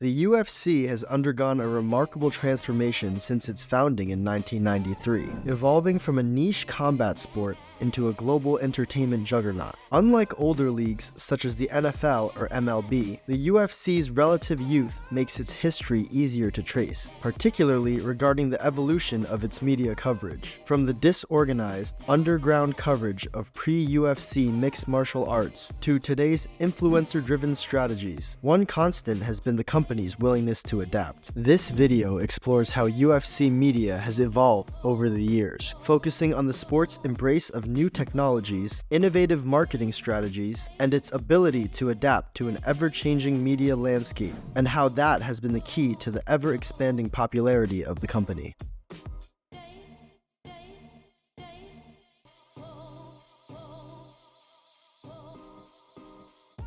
The UFC has undergone a remarkable transformation since its founding in 1993, evolving from a niche combat sport into a global entertainment juggernaut. Unlike older leagues such as the NFL or MLB, the UFC's relative youth makes its history easier to trace, particularly regarding the evolution of its media coverage. From the disorganized, underground coverage of pre-UFC mixed martial arts to today's influencer-driven strategies, one constant has been the company's willingness to adapt. This video explores how UFC media has evolved over the years, focusing on the sport's embrace of new technologies, innovative marketing strategies, and its ability to adapt to an ever-changing media landscape, and how that has been the key to the ever-expanding popularity of the company.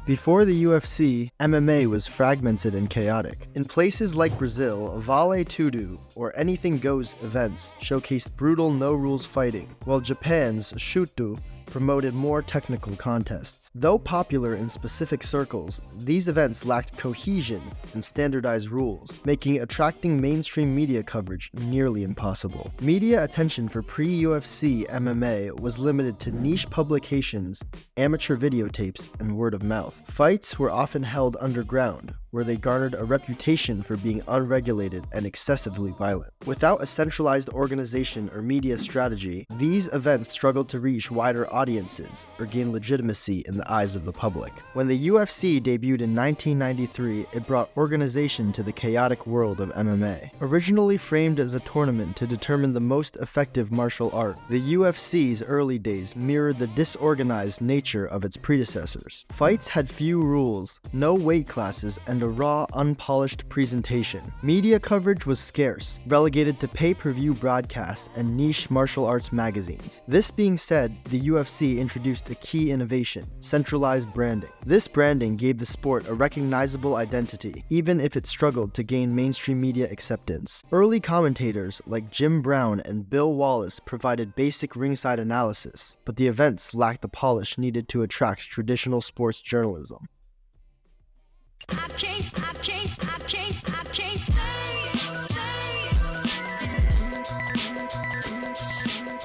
Before the UFC, MMA was fragmented and chaotic. In places like Brazil, Vale Tudo or Anything Goes events showcased brutal no-rules fighting, while Japan's Shooto promoted more technical contests. Though popular in specific circles, these events lacked cohesion and standardized rules, making attracting mainstream media coverage nearly impossible. Media attention for pre-UFC MMA was limited to niche publications, amateur videotapes, and word of mouth. Fights were often held underground, where they garnered a reputation for being unregulated and excessively violent. Without a centralized organization or media strategy, these events struggled to reach wider audiences or gain legitimacy in the eyes of the public. When the UFC debuted in 1993, it brought organization to the chaotic world of MMA. Originally framed as a tournament to determine the most effective martial art, the UFC's early days mirrored the disorganized nature of its predecessors. Fights had few rules, no weight classes, and a raw, unpolished presentation. Media coverage was scarce, relegated to pay-per-view broadcasts and niche martial arts magazines. This being said, the UFC introduced a key innovation: centralized branding. This branding gave the sport a recognizable identity, even if it struggled to gain mainstream media acceptance. Early commentators like Jim Brown and Bill Wallace provided basic ringside analysis, but the events lacked the polish needed to attract traditional sports journalism.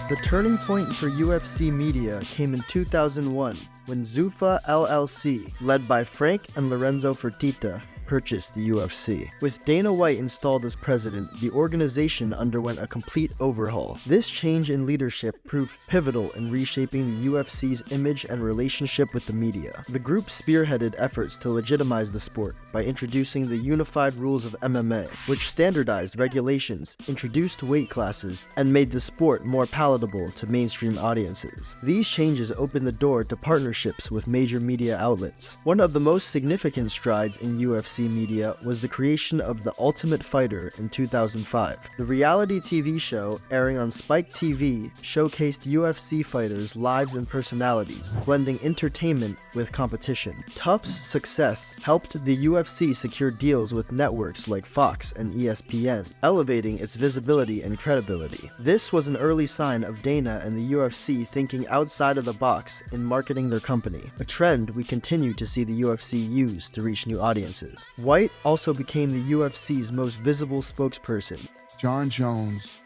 The turning point for UFC media came in 2001 when Zuffa LLC, led by Frank and Lorenzo Fertitta, purchased the UFC. With Dana White installed as president, the organization underwent a complete overhaul. This change in leadership proved pivotal in reshaping the UFC's image and relationship with the media. The group spearheaded efforts to legitimize the sport by introducing the unified rules of MMA, which standardized regulations, introduced weight classes, and made the sport more palatable to mainstream audiences. These changes opened the door to partnerships with major media outlets. One of the most significant strides in UFC media was the creation of The Ultimate Fighter in 2005. The reality TV show, airing on Spike TV, showcased UFC fighters' lives and personalities, blending entertainment with competition. TUF's success helped the UFC secure deals with networks like Fox and ESPN, elevating its visibility and credibility. This was an early sign of Dana and the UFC thinking outside of the box in marketing their company, a trend we continue to see the UFC use to reach new audiences. White also became the UFC's most visible spokesperson. Jon Jones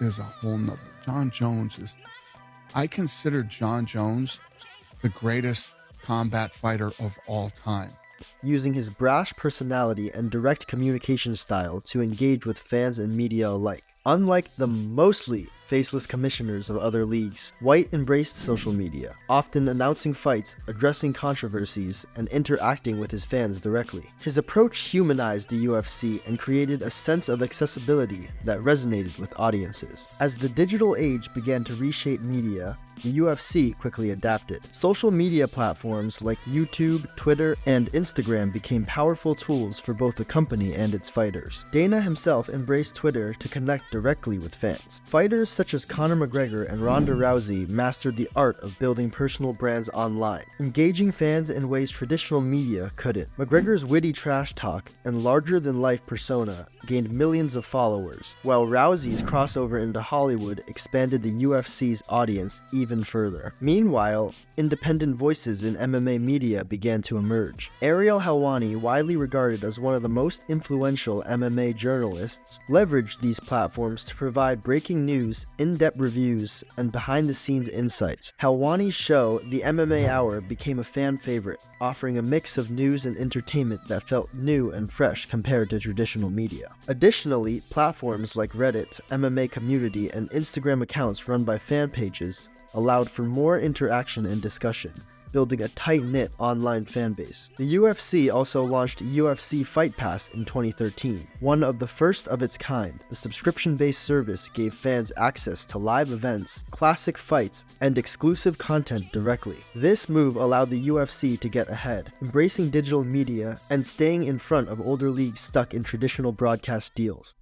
is a whole nother. I consider Jon Jones the greatest combat fighter of all time. Using his brash personality and direct communication style to engage with fans and media alike. Unlike the mostly faceless commissioners of other leagues, White embraced social media, often announcing fights, addressing controversies, and interacting with his fans directly. His approach humanized the UFC and created a sense of accessibility that resonated with audiences. As the digital age began to reshape media, the UFC quickly adapted. Social media platforms like YouTube, Twitter, and Instagram became powerful tools for both the company and its fighters. Dana himself embraced Twitter to connect directly with fans. Fighters such as Conor McGregor and Ronda Rousey mastered the art of building personal brands online, engaging fans in ways traditional media couldn't. McGregor's witty trash talk and larger-than-life persona gained millions of followers, while Rousey's crossover into Hollywood expanded the UFC's audience even further. Meanwhile, independent voices in MMA media began to emerge. Ariel Helwani, widely regarded as one of the most influential MMA journalists, leveraged these platforms to provide breaking news, in-depth reviews, and behind-the-scenes insights. Helwani's show, The MMA Hour, became a fan favorite, offering a mix of news and entertainment that felt new and fresh compared to traditional media. Additionally, platforms like Reddit, MMA Community, and Instagram accounts run by fan pages allowed for more interaction and discussion, building a tight-knit online fanbase. The UFC also launched UFC Fight Pass in 2013, one of the first of its kind. The subscription-based service gave fans access to live events, classic fights, and exclusive content directly. This move allowed the UFC to get ahead, embracing digital media and staying in front of older leagues stuck in traditional broadcast deals.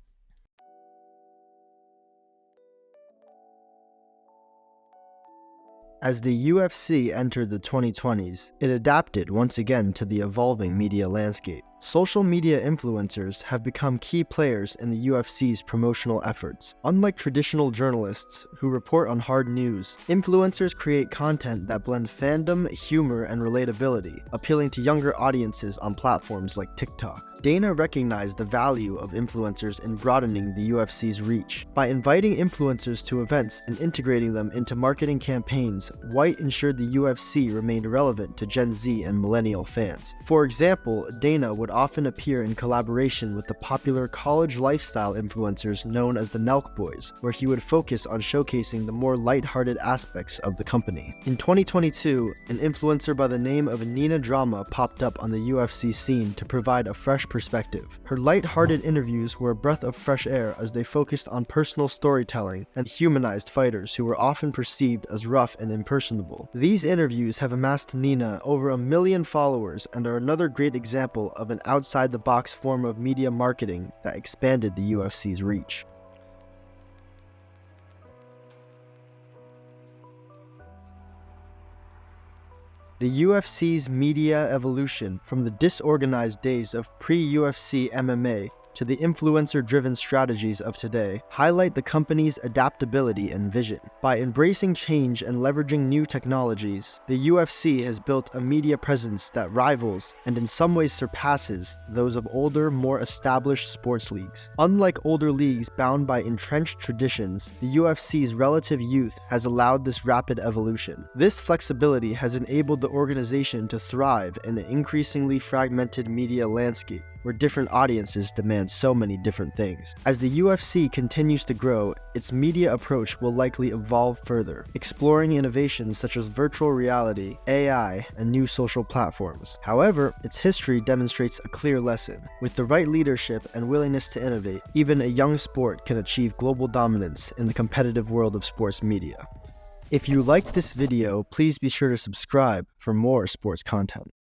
As the UFC entered the 2020s, it adapted once again to the evolving media landscape. Social media influencers have become key players in the UFC's promotional efforts. Unlike traditional journalists who report on hard news, influencers create content that blend fandom, humor, and relatability, appealing to younger audiences on platforms like TikTok. Dana recognized the value of influencers in broadening the UFC's reach. By inviting influencers to events and integrating them into marketing campaigns, White ensured the UFC remained relevant to Gen Z and millennial fans. For example, Dana would often appear in collaboration with the popular college lifestyle influencers known as the Nelk Boys, where he would focus on showcasing the more lighthearted aspects of the company. In 2022, an influencer by the name of Nina Drama popped up on the UFC scene to provide a fresh perspective. Her lighthearted interviews were a breath of fresh air as they focused on personal storytelling and humanized fighters who were often perceived as rough and impersonable. These interviews have amassed Nina over 1 million followers and are another great example of an outside-the-box form of media marketing that expanded the UFC's reach. The UFC's media evolution from the disorganized days of pre-UFC MMA to the influencer-driven strategies of today highlight the company's adaptability and vision. By embracing change and leveraging new technologies, the UFC has built a media presence that rivals and in some ways surpasses those of older, more established sports leagues. Unlike older leagues bound by entrenched traditions, the UFC's relative youth has allowed this rapid evolution. This flexibility has enabled the organization to thrive in an increasingly fragmented media landscape, where different audiences demand so many different things. As the UFC continues to grow, its media approach will likely evolve further, exploring innovations such as virtual reality, AI, and new social platforms. However, its history demonstrates a clear lesson. With the right leadership and willingness to innovate, even a young sport can achieve global dominance in the competitive world of sports media. If you liked this video, please be sure to subscribe for more sports content.